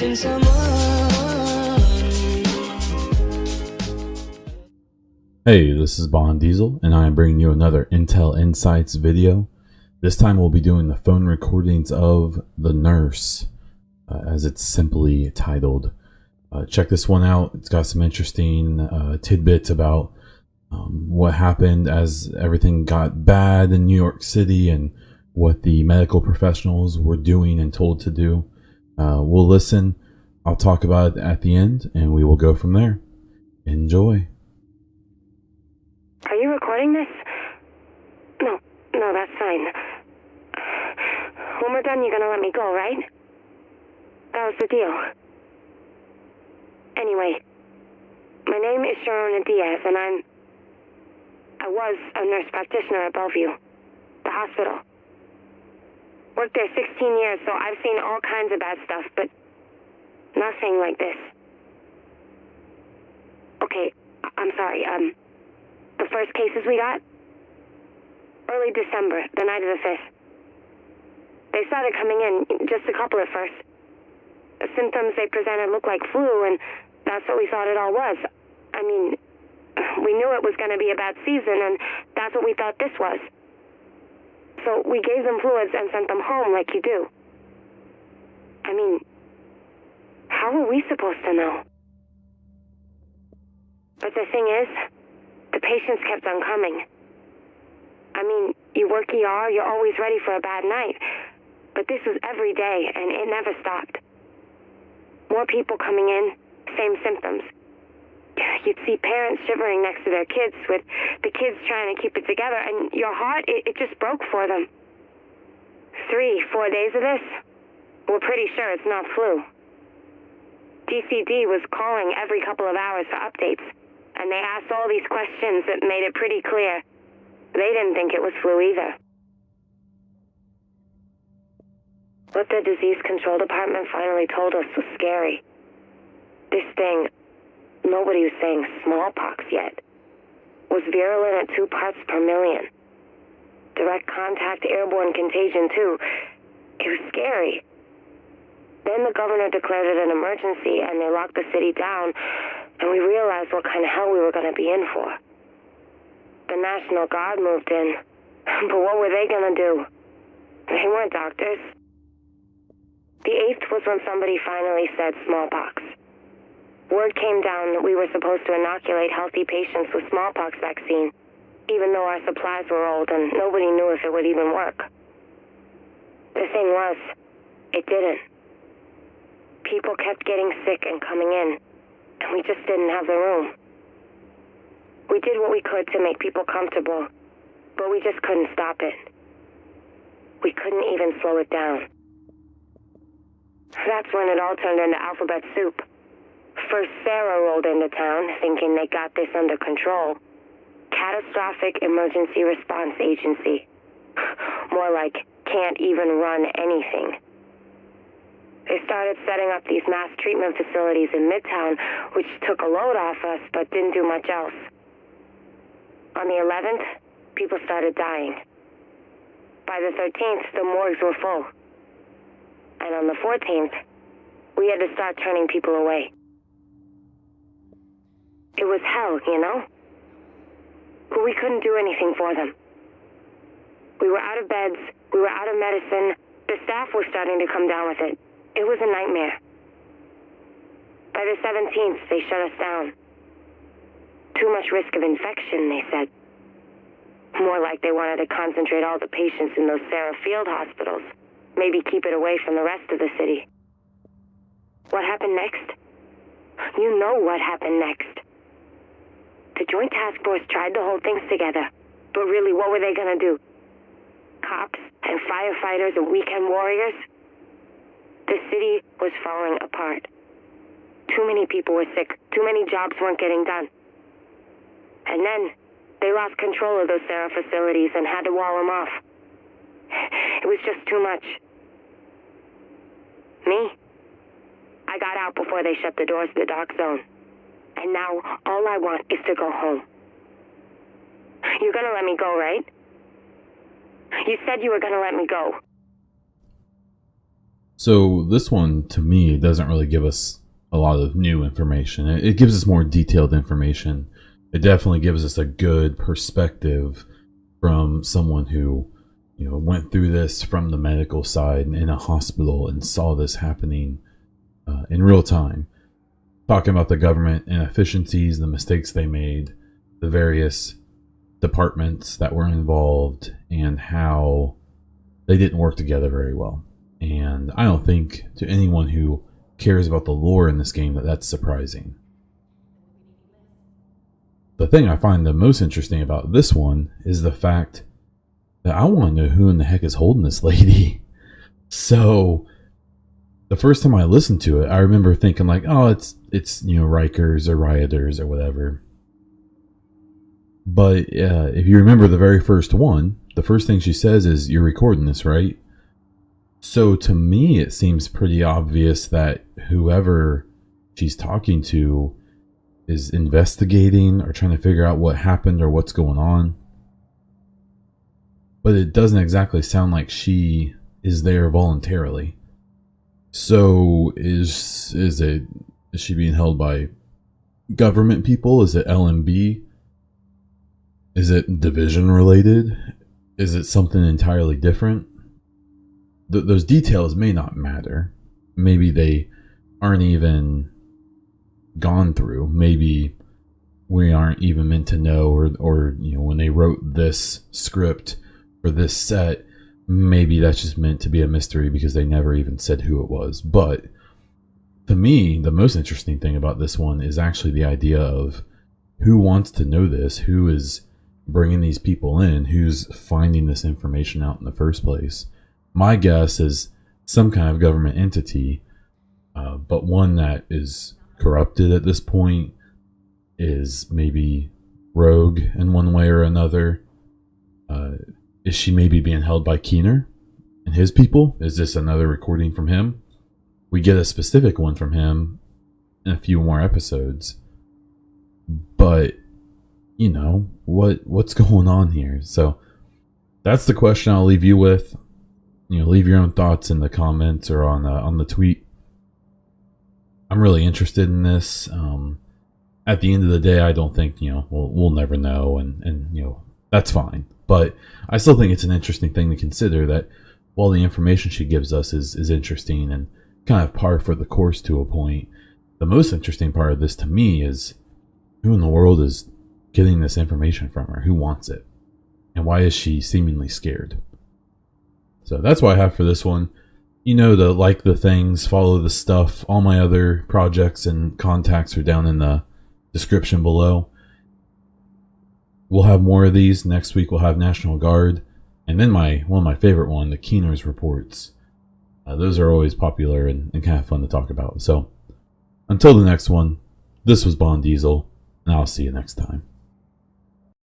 missing someone. Hey, this is Bond Diesel, and I am bringing you another Intel Insights video. This time we'll be doing the phone recordings of The Nurse, as it's simply titled. Check this one out. It's got some interesting tidbits about what happened as everything got bad in New York City and what the medical professionals were doing and told to do. We'll listen. I'll talk about it at the end, and we will go from there. Enjoy. Are you recording this? No, that's fine. When we're done, you're gonna let me go, right? That was the deal. Anyway, my name is Sharona Diaz, and I was a nurse practitioner at Bellevue, the hospital. Worked there 16 years, so I've seen all kinds of bad stuff, but nothing like this. Okay, I'm sorry, the first cases we got? Early December, the night of the 5th. They started coming in, just a couple at first. The symptoms they presented looked like flu, and that's what we thought it all was. I mean, we knew it was going to be a bad season, and that's what we thought this was. So we gave them fluids and sent them home like you do. I mean, how were we supposed to know? But the thing is, the patients kept on coming. I mean, you work ER, you're always ready for a bad night. But this was every day, and it never stopped. More people coming in, same symptoms. You'd see parents shivering next to their kids, with the kids trying to keep it together, and your heart, it just broke for them. 3-4 days of this, we're pretty sure it's not flu. DCD was calling every couple of hours for updates, and they asked all these questions that made it pretty clear they didn't think it was flu either. What the disease control department finally told us was scary. This thing, nobody was saying smallpox yet, was virulent at 2 parts per million. Direct contact, airborne contagion too. It was scary. Then the governor declared it an emergency, and they locked the city down, and we realized what kind of hell we were going to be in for. The National Guard moved in, but what were they going to do? They weren't doctors. The 8th was when somebody finally said smallpox. Word came down that we were supposed to inoculate healthy patients with smallpox vaccine, even though our supplies were old and nobody knew if it would even work. The thing was, it didn't. People kept getting sick and coming in, and we just didn't have the room. We did what we could to make people comfortable, but we just couldn't stop it. We couldn't even slow it down. That's when it all turned into alphabet soup. First, Sarah rolled into town, thinking they got this under control. Catastrophic Emergency Response Agency. More like, can't even run anything. They started setting up these mass treatment facilities in Midtown, which took a load off us, but didn't do much else. On the 11th, people started dying. By the 13th, the morgues were full. And on the 14th, we had to start turning people away. It was hell, you know? But we couldn't do anything for them. We were out of beds, we were out of medicine, the staff was starting to come down with it. It was a nightmare. By the 17th, they shut us down. Too much risk of infection, they said. More like they wanted to concentrate all the patients in those Sarah Field hospitals. Maybe keep it away from the rest of the city. What happened next? You know what happened next. The Joint Task Force tried to hold things together, but really, what were they gonna do? Cops and firefighters and weekend warriors? The city was falling apart. Too many people were sick. Too many jobs weren't getting done. And then, they lost control of those Sarah facilities and had to wall them off. It was just too much. Me? I got out before they shut the doors to the dark zone. And now, all I want is to go home. You're gonna let me go, right? You said you were gonna let me go. So this one, to me, doesn't really give us a lot of new information. It gives us more detailed information. It definitely gives us a good perspective from someone who, went through this from the medical side and in a hospital and saw this happening in real time. Talking about the government inefficiencies, the mistakes they made, the various departments that were involved, and how they didn't work together very well. And I don't think to anyone who cares about the lore in this game that that's surprising. The thing I find the most interesting about this one is the fact that I want to know who in the heck is holding this lady. So the first time I listened to it, I remember thinking like, oh, it's Rikers or rioters or whatever. But if you remember the very first one, the first thing she says is, "You're recording this, right?" So to me, it seems pretty obvious that whoever she's talking to is investigating or trying to figure out what happened or what's going on. But it doesn't exactly sound like she is there voluntarily. So is she being held by government people? Is it LMB? Is it division related? Is it something entirely different? Those details may not matter. Maybe they aren't even gone through. Maybe we aren't even meant to know, or when they wrote this script for this set, maybe that's just meant to be a mystery because they never even said who it was. But to me, the most interesting thing about this one is actually the idea of who wants to know this, who is bringing these people in, who's finding this information out in the first place. My guess is some kind of government entity, but one that is corrupted at this point, is maybe rogue in one way or another. Is she maybe being held by Keener and his people? Is this another recording from him? We get a specific one from him in a few more episodes. But, what's going on here? So that's the question I'll leave you with. Leave your own thoughts in the comments or on the tweet. I'm really interested in this. At the end of the day, I don't think, we'll never know, and that's fine. But I still think it's an interesting thing to consider that while the information she gives us is interesting and kind of par for the course to a point, the most interesting part of this to me is who in the world is getting this information from her? Who wants it? And why is she seemingly scared? So that's what I have for this one. To like the things, follow the stuff. All my other projects and contacts are down in the description below. We'll have more of these. Next week we'll have National Guard. And then one of my favorite one, the Keener's reports. Those are always popular and kind of fun to talk about. So until the next one, this was Bond Diesel, and I'll see you next time.